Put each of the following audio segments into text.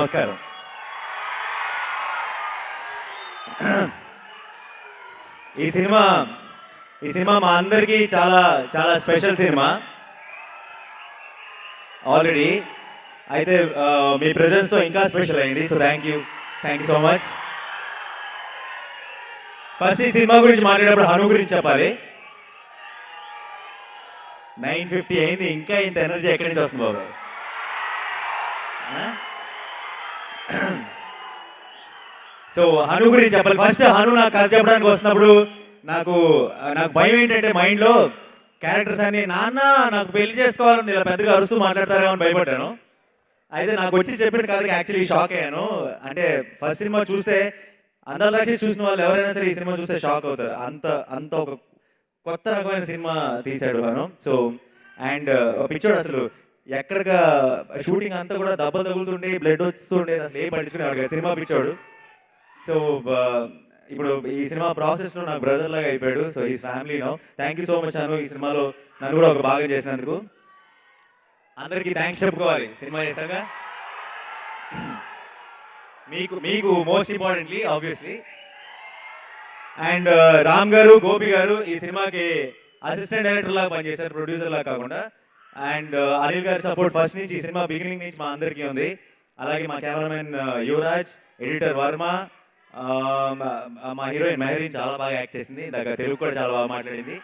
నమస్కారం. ఈ సినిమా మా అందరికీ చాలా చాలా స్పెషల్ సినిమా ఆల్రెడీ. అయితే మీ ప్రెజెన్స్తో ఇంకా స్పెషల్ అయింది. So thank you so much. First ఈ సినిమా గురించి మాట్లాడేటప్పుడు హను గురించి చెప్పాలి. 9:50 అయింది, ఇంకా ఇంత ఎనర్జీ ఎక్కడి నుంచి వస్తుంది బాబు? సో హను గురించి చెప్పాలి. ఫస్ట్ హను నాకు కథ చెప్పడానికి వస్తున్నప్పుడు నాకు భయం ఏంటంటే మైండ్లో క్యారెక్టర్స్ అన్ని నాన్న నాకు పెళ్లి చేసుకోవాలని ఇలా పెద్దగా అరుస్తూ మాట్లాడతారేమో అని భయపడ్డాను. అయితే నాకు వచ్చి చెప్పిన కథకి యాక్చువల్లీ షాక్ అయ్యాను. అంటే ఫస్ట్ సినిమా చూస్తే అందరి లక్షి చూసిన వాళ్ళు ఎవరైనా సరే ఈ సినిమా చూస్తే షాక్ అవుతారు. అంత ఒక కొత్త రకమైన సినిమా తీశాడు హను. సో అండ్ పిచ్చోడు అసలు ఎక్కడిగా షూటింగ్ అంతా కూడా దెబ్బలు తగులుతుండే, బ్లడ్ వస్తుండే, అసలు ఏ పట్టించుకునేవాడు సినిమా పిచ్చోడు. సో ఇప్పుడు ఈ సినిమా ప్రాసెస్లో నాకు బ్రదర్ లాగా అయిపోయాడు. సో ఈ ఫ్యామిలీనో థ్యాంక్ యూ సో మచ్ అను. ఈ సినిమాలో నన్ను కూడా ఒక భాగం చేసినందుకు అందరికీ థ్యాంక్స్ చెప్పుకోవాలి. సినిమా చేశాక మీకు most importantly obviously. And Ram గారు, గోపి గారు ఈ సినిమాకి అసిస్టెంట్ డైరెక్టర్ లాగా పనిచేశారు, ప్రొడ్యూసర్ లాగా కాకుండా. అండ్ అనిల్ గారి సపోర్ట్ ఫస్ట్ నుంచి ఈ సినిమా బిగినింగ్ నుంచి మా అందరికీ ఉంది. అలాగే మా కెమెరామెన్ యువరాజ్, ఎడిటర్ వర్మ, మా హీరోయిన్ మెహరీన్ చాలా బాగా యాక్ట్ చేసింది, దగ్గర తెలుగు కూడా చాలా బాగా మాట్లాడింది.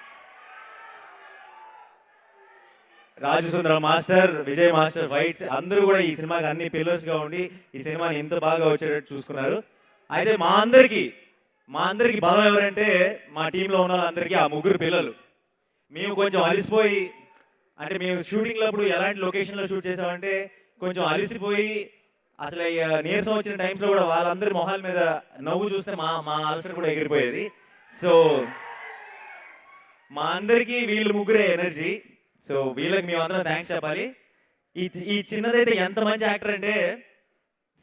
రాజు సుందరం మాస్టర్, విజయ్ మాస్టర్, ఫైట్స్ అందరూ కూడా ఈ సినిమాకి అన్ని పిల్లర్స్గా ఉండి ఈ సినిమాని ఎంత బాగా వచ్చేటట్టు చూసుకున్నారు. అయితే మా అందరికి బలం ఎవరంటే మా టీంలో ఉన్న వాళ్ళందరికీ ఆ ముగ్గురు పిల్లలు. మేము కొంచెం అలసిపోయి, అంటే మేము షూటింగ్లో అప్పుడు ఎలాంటి లొకేషన్లో షూట్ చేసామంటే కొంచెం అలసిపోయి అసలు నీరసం వచ్చిన టైమ్స్లో కూడా వాళ్ళందరి మొహాల మీద నవ్వు చూస్తే మా అలసట కూడా ఎగిరిపోయేది. సో మా అందరికీ వీళ్ళు ముగ్గురే ఎనర్జీ. సో వీళ్ళకి మేము అందరం థ్యాంక్స్ చెప్పాలి. ఈ చిన్నదైతే ఎంత మంచి యాక్టర్ అంటే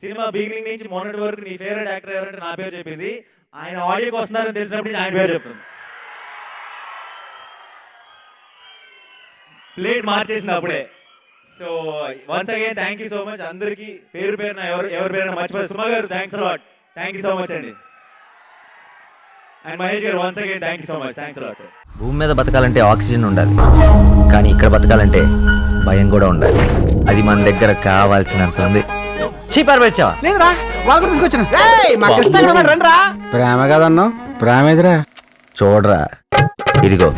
సినిమా బిగినింగ్ నుంచి మొన్నటి వరకు నీ ఫేవరెట్ యాక్టర్ ఎవరంటే నా పేరు చెప్పింది. ఆయన ఆడియోకి వస్తున్నారని తెలిసినప్పుడు ఆయన పేరు చెప్తుంది. ప్లేట్ మార్చేసింది అప్పుడే. So once again thank you so much అందరికీ పేరు పేరున ఎవరి పేరున మర్చిపోయి. సుమా గారు thanks a lot, thank you so much అండి. అండ్ మహేష్ గారు once again thank you so much, thanks a lot sir. భూమి మీద బతకాలంటే ఆక్సిజన్ ఉండాలి, కానీ ఇక్కడ బతకాలంటే భయం కూడా ఉండాలి. అది మన దగ్గర కావాల్సినంత ఉంది. చీపారబెచ్చా లేదురా, వాళ్ళు కూడా తీసుకొచ్చాను. ప్రేమ కదన్నా, ప్రేమ ఎదురా. చూడరా, ఇదిగో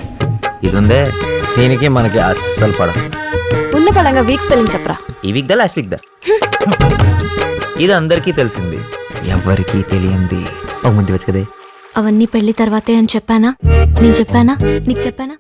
ఇది ఉందే, దీనికి మనకి అస్సలు పడదు. ఉన్న పడంగా వీక్ స్పెల్లింగ్ చెప్పరా. ఈ వీక్ దా లాస్ట్ వీక్ దా. ఇది అందరికీ తెలిసింది, ఎవరికీ తెలియంది ఒక ముందు వచ్చు కదే. అవన్నీ పెళ్లి తర్వాతే అని చెప్పానా? నేను చెప్పానా? నీకు చెప్పానా?